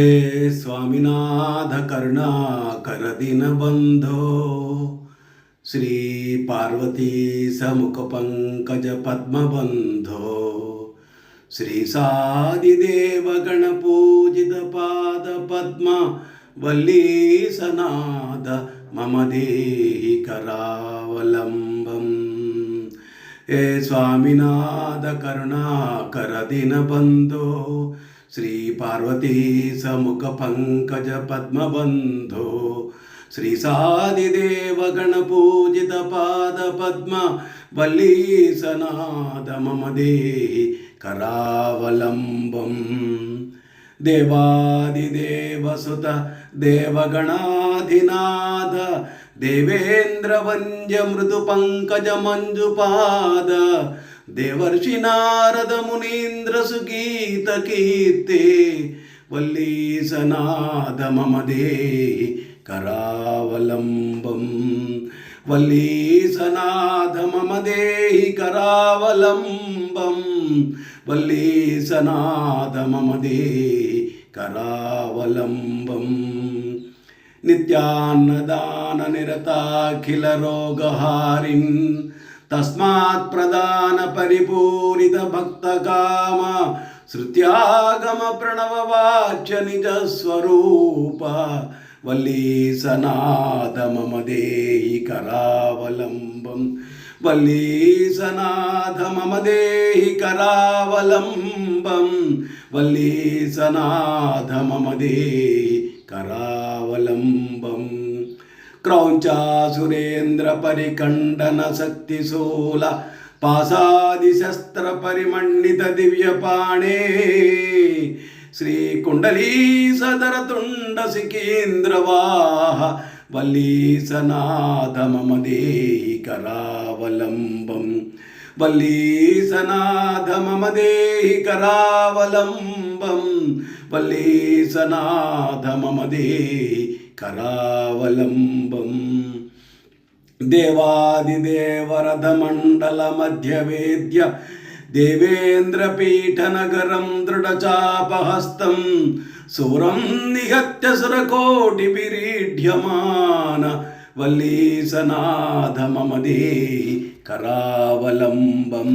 स्वामीनाथ करुणाकर दीनबंधो श्री पार्वती समुख पंकज पद्मबंधो श्री सादिदेव गणपूजित पाद पद्म वल्लीसनाद मम देहि करावलंबम। हे स्वामीनाथ करुणाकर दीनबंधो श्री पार्वती समुख पंकज पद्मबंधो श्री सादिदेव गणपूजित पाद पद्म वल्लीसनाद मम देहि करावलंबम। देवादिदेवसुत देवगणाधिनाथ देवेन्द्र वन्द्य मृदु पंकज मंजुपाद देवर्षि नारद मुनीन्द्र सुगीत कीर्ते वल्लीसनाद मम देहि करावलंबम। वल्लीसनाद मम देहि करावलंबम। वल्लीसनाद मम देहि करावलंबम। नित्यान्नदान निरताखिल रोगहारिन् तस्मात् प्रदान परिपूरित भक्त काम श्रुत्यागम प्रणव वाच्य निज स्वरूप वल्लीसनाद मम देहि करावलंबम। वल्लीसनाद मम देहि करावलंबम। वल्लीसनाद मम देहि करावलंबम। क्रौंचासुरेन्द्र परिखंडन शक्तिशूल पासादि शस्त्र परिमण्डित दिव्यपाणे श्री कुंडली सदर तुंड सिकीन्द्रवाह वल्लीसनाद मम देहि करावलंबम। वल्लीसनाद मम देहि करावलंबम। वल्लीसनाद मम देहि करावलंबम। देवादिदेवरथ मंडल मध्य वेद्य देवेन्द्र पीठ नगरं दृढचापहस्तं सूरं निहत्य सुरकोटि विरीढ्यमान वल्लीसनाद मम देहि करावलंबम।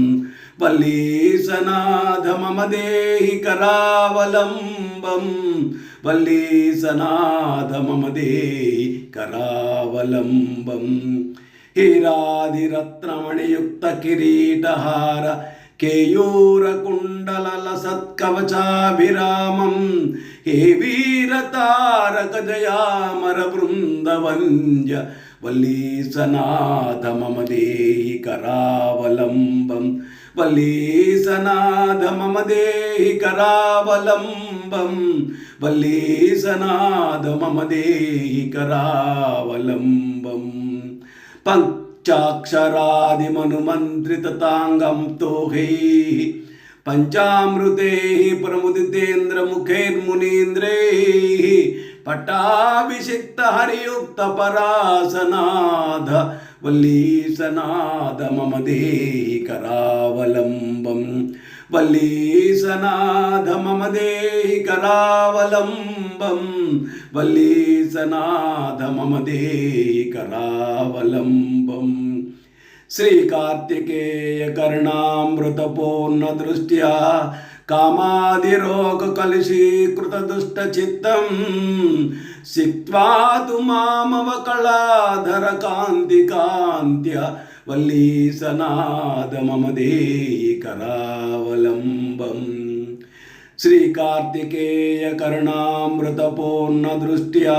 वल्लीसनाद मम देहि करावलंबम। वल्लीसनाद मम देहि करावलंबम। हीरादिरत्नमणियुक्त किरीटहार केयूर कुंडल लसत्कवचाभिरामं हे वीरतारक जयामर वृंदवंद्य वल्लीसनाद मम देहि करावलंबम। वल्लीसनाद मम देहि करावलंबम। वल्लीसनाद मम देहि करावलंबम। पंचाक्षरादिमनुमन्त्रिततांगं तोहैः पंचामृतैः प्रमुदितेन्द्र मुखैर्मुनीन्द्रैः पट्टाभिषिक्त हरियुक्त परासनाद वल्लीसनाद मम देहि करावलंबम। वल्लीसनाद मम देहि करावलंबम। वल्लीसनाद मम देहि करावलंबम। श्री कार्तिकेय करुणामृत पूर्ण दृष्ट्या कामादिरोग कलुषीकृत दुष्ट चित्तं सिक्त्वा तु मामवकलाधर कान्ति कान्त्य वल्लीसनाद मम देहि करावलंबम। श्री कार्तिकेय करुणामृत पूर्ण दृष्ट्या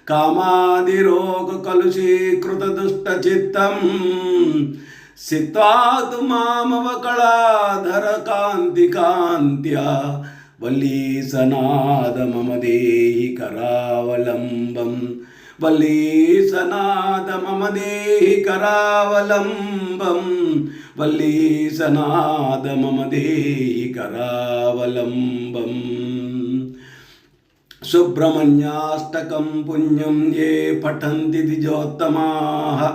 कामादिरोग कलुषीकृत दुष्ट चित्तं सिक्त्वा तु मामवकलाधर कान्ति कान्त्या वल्लीसनाद मम देहि करावलंबम। वल्लीसनाद मम देहि करावलंबम। वल्लीसनाद मम देहि करावलंबम। सुब्रह्मण्याष्टकं पुण्यं ये पठन्ति द्विजोत्तमाः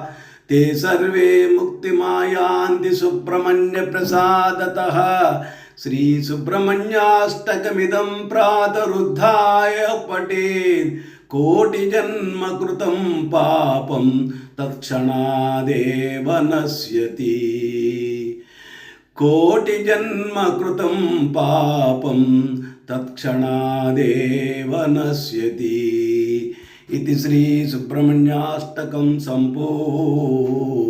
ते सर्वे मुक्तिमायान्ति सुब्रह्मण्य प्रसादतः श्रीसुब्रह्मण्याष्टकमिदं प्रातरुद्धाय पठेत् कोटिजन्मकृतं पापं तत्क्षणादेव नश्यति कोटिजन्मकृतं पापं तत्क्षणादेव नश्यति इति श्रीसुब्रह्मण्याष्टकं सम्पूर्णम्।